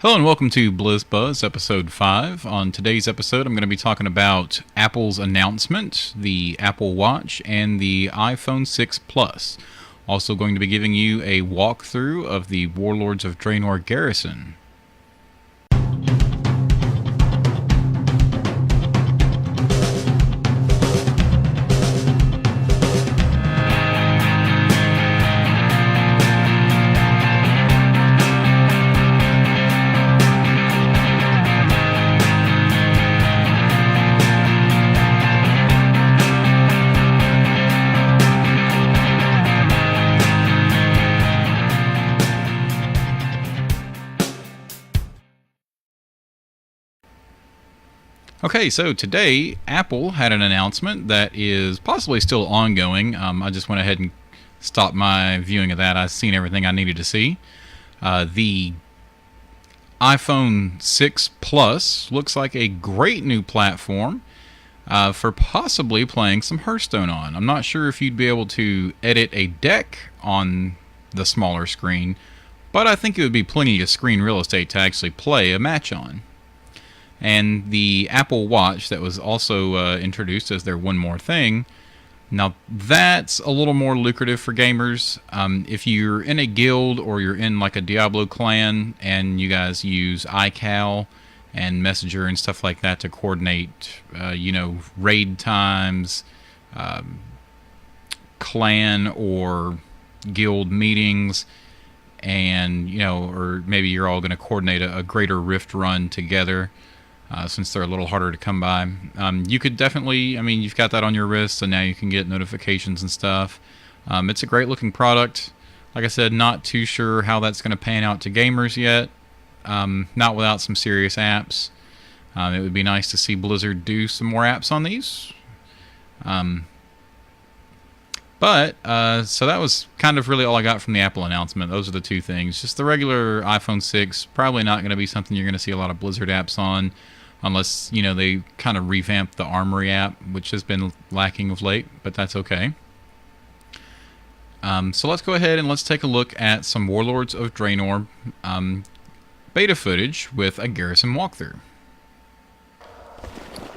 Hello and welcome to BlizzBuzz episode 5. On today's episode, I'm going to be talking about Apple's announcement, the Apple Watch, and the iPhone 6 Plus. Also going to be giving you a walkthrough of the Warlords of Draenor Garrison. Okay, so today Apple had an announcement that is possibly still ongoing. I just went ahead and stopped my viewing of that. I've seen everything I needed to see. The iPhone 6 Plus looks like a great new platform for possibly playing some Hearthstone on. I'm not sure if you'd be able to edit a deck on the smaller screen, but I think it would be plenty of screen real estate to actually play a match on. And the Apple Watch that was also introduced as their one more thing. Now that's a little more lucrative for gamers. If you're in a guild or you're in like a Diablo clan and you guys use iCal and Messenger and stuff like that to coordinate, raid times, clan or guild meetings, and or maybe you're all going to coordinate a greater Rift run together. Since they're a little harder to come by. You could definitely, you've got that on your wrist, so now you can get notifications and stuff. It's a great looking product. Like I said, not too sure how that's going to pan out to gamers yet. Not without some serious apps. It would be nice to see Blizzard do some more apps on these. So that was kind of really all I got from the Apple announcement. Those are the two things. Just the regular iPhone 6, probably not going to be something you're going to see a lot of Blizzard apps on. Unless, they kind of revamp the Armory app, which has been lacking of late, but that's okay. So let's go ahead and let's take a look at some Warlords of Draenor beta footage with a Garrison walkthrough.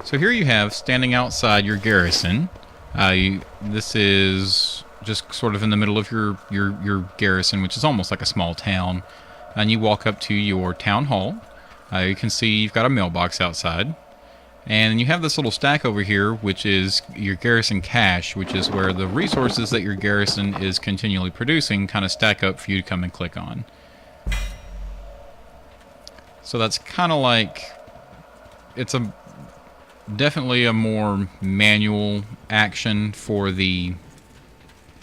So here you have, standing outside your Garrison, this is just sort of in the middle of your Garrison, which is almost like a small town, and you walk up to your Town Hall. You can see you've got a mailbox outside, and you have this little stack over here, which is your Garrison cache, which is where the resources that your Garrison is continually producing kind of stack up for you to come and click on. So that's kind of like, it's definitely a more manual action for the,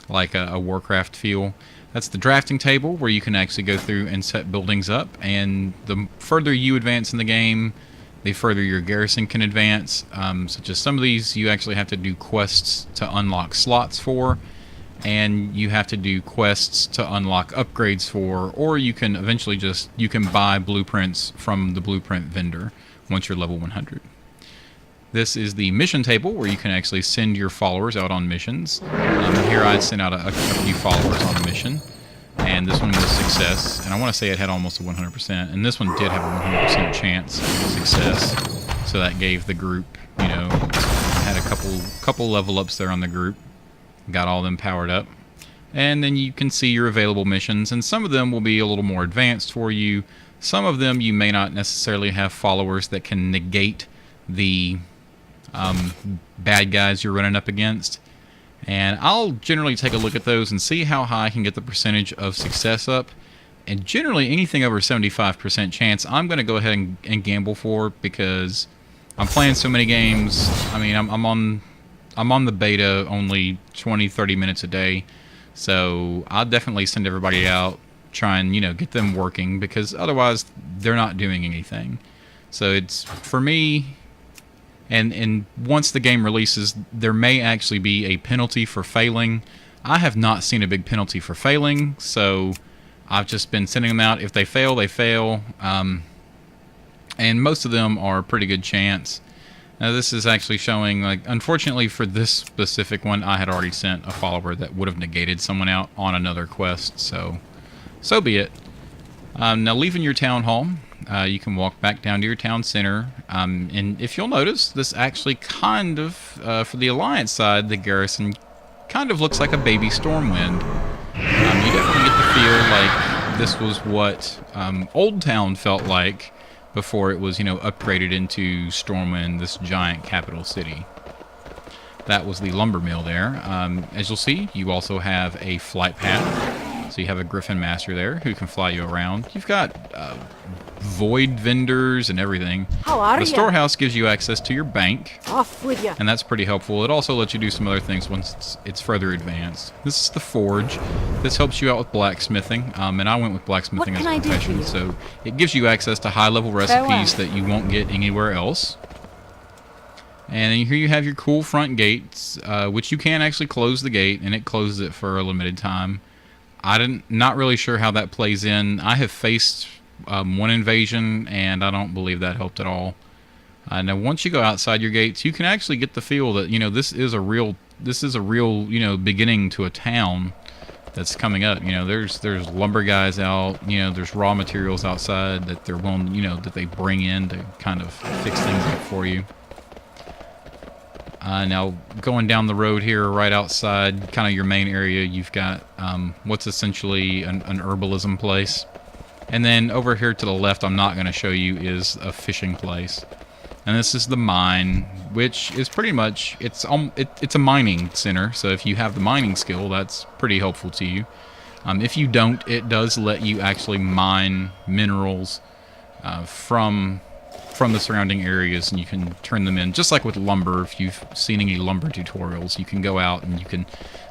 like a Warcraft feel. That's the drafting table where you can actually go through and set buildings up, and the further you advance in the game, the further your garrison can advance. Such as some of these you actually have to do quests to unlock slots for, and you have to do quests to unlock upgrades for, or you can eventually you can buy blueprints from the blueprint vendor once you're level 100. This is the mission table where you can actually send your followers out on missions. Here I sent out a few followers on a mission, and this one was a success. And I want to say it had almost a 100%, and this one did have a 100% chance of success. So that gave the group, had a couple level ups there on the group, got all of them powered up. And then you can see your available missions, and some of them will be a little more advanced for you. Some of them you may not necessarily have followers that can negate the bad guys you're running up against, and I'll generally take a look at those and see how high I can get the percentage of success up. And generally anything over 75% chance I'm going to go ahead and gamble for, because I'm playing so many games. I'm on the beta only 20-30 minutes a day, so I'll definitely send everybody out, try and get them working, because otherwise they're not doing anything. So it's, for me, and once the game releases, there may actually be a penalty for failing. I have not seen a big penalty for failing, so I've just been sending them out. If they fail, they fail. And most of them are a pretty good chance. Now this is actually showing, like, unfortunately for this specific one, I had already sent a follower that would have negated someone out on another quest, so be it. Now leaving your town hall, you can walk back down to your town center. And if you'll notice, this actually kind of, for the Alliance side, the garrison kind of looks like a baby Stormwind. You definitely get the feel like this was what Old Town felt like before it was, upgraded into Stormwind, this giant capital city. That was the lumber mill there. As you'll see, you also have a flight path. So you have a Griffin Master there who can fly you around. You've got void vendors and everything. How are the ya? storehouse gives you access to your bank. Off with ya. And that's pretty helpful. It also lets you do some other things once it's further advanced. This is the forge. This helps you out with blacksmithing. And I went with blacksmithing as a profession. So it gives you access to high-level recipes that you won't get anywhere else. And here you have your cool front gates, which you can actually close the gate, and it closes it for a limited time. Not really sure how that plays in. I have faced one invasion, and I don't believe that helped at all. Now, once you go outside your gates, you can actually get the feel that this is a real beginning to a town that's coming up. There's lumber guys out. There's raw materials outside that they're willing, that they bring in to kind of fix things up for you. Now, going down the road here, right outside kind of your main area, you've got what's essentially an herbalism place. And then over here to the left, I'm not going to show you, is a fishing place. And this is the mine, which is pretty much, it's a mining center. So if you have the mining skill, that's pretty helpful to you. If you don't, it does let you actually mine minerals from the surrounding areas, and you can turn them in just like with lumber. If you've seen any lumber tutorials, you can go out and you can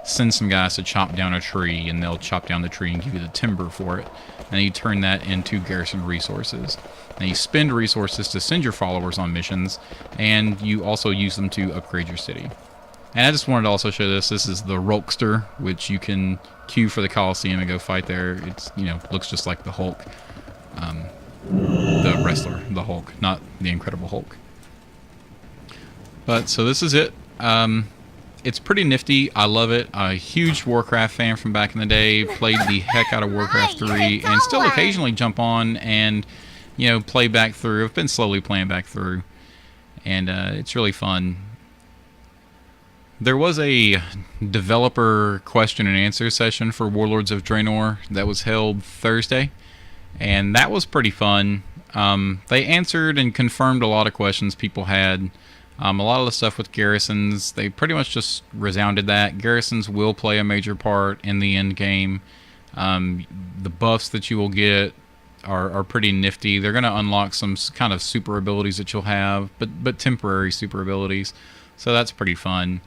send some guys to chop down a tree, and they'll chop down the tree and give you the timber for it, and then you turn that into garrison resources. Now you spend resources to send your followers on missions, and you also use them to upgrade your city. And I just wanted to also show this is the Rolkster, which you can queue for the Coliseum and go fight there. It's looks just like the Hulk. The wrestler, the Hulk, not the Incredible Hulk. But so this is it. It's pretty nifty. I love it. A huge Warcraft fan from back in the day. Played the heck out of Warcraft 3, and still occasionally jump on and play back through. I've been slowly playing back through, and it's really fun. There was a developer question and answer session for Warlords of Draenor that was held Thursday. And that was pretty fun. They answered and confirmed a lot of questions people had. A lot of the stuff with garrisons, they pretty much just resounded that. Garrisons will play a major part in the end game. The buffs that you will get are pretty nifty. They're going to unlock some kind of super abilities that you'll have, but temporary super abilities. So that's pretty fun.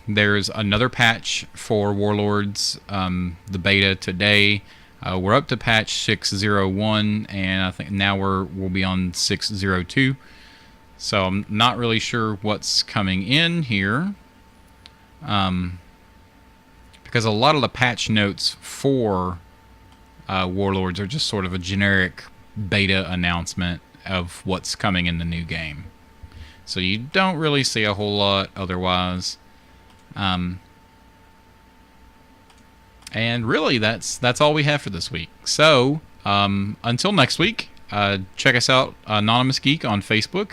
There's another patch for Warlords, the beta today. We're up to patch 6.01, and I think now we'll be on 6.02. So I'm not really sure what's coming in here, because a lot of the patch notes for Warlords are just sort of a generic beta announcement of what's coming in the new game. So you don't really see a whole lot otherwise. And really, that's all we have for this week. So, until next week, check us out, AnonymousGeek, on Facebook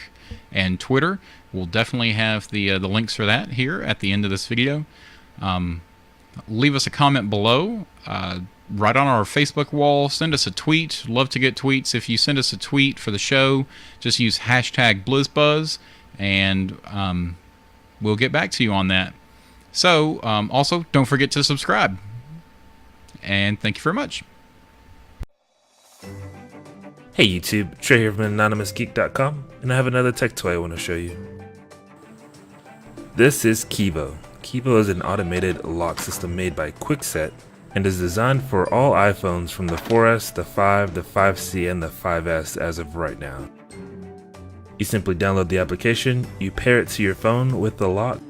and Twitter. We'll definitely have the links for that here at the end of this video. Leave us a comment below. Right on our Facebook wall. Send us a tweet. Love to get tweets. If you send us a tweet for the show, just use hashtag BlizzBuzz, and we'll get back to you on that. So, also, don't forget to subscribe. And thank you very much. Hey YouTube, Trey here from AnonymousGeek.com, and I have another tech toy I want to show you. This is Kivo. Kivo is an automated lock system made by Kwikset and is designed for all iPhones from the 4S, the 5, the 5C, and the 5S as of right now. You simply download the application, you pair it to your phone with the lock.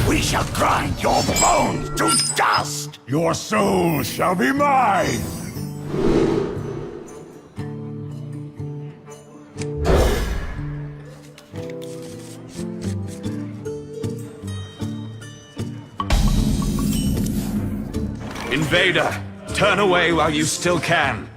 We shall grind your bones to dust! Your soul shall be mine! Invader, turn away while you still can.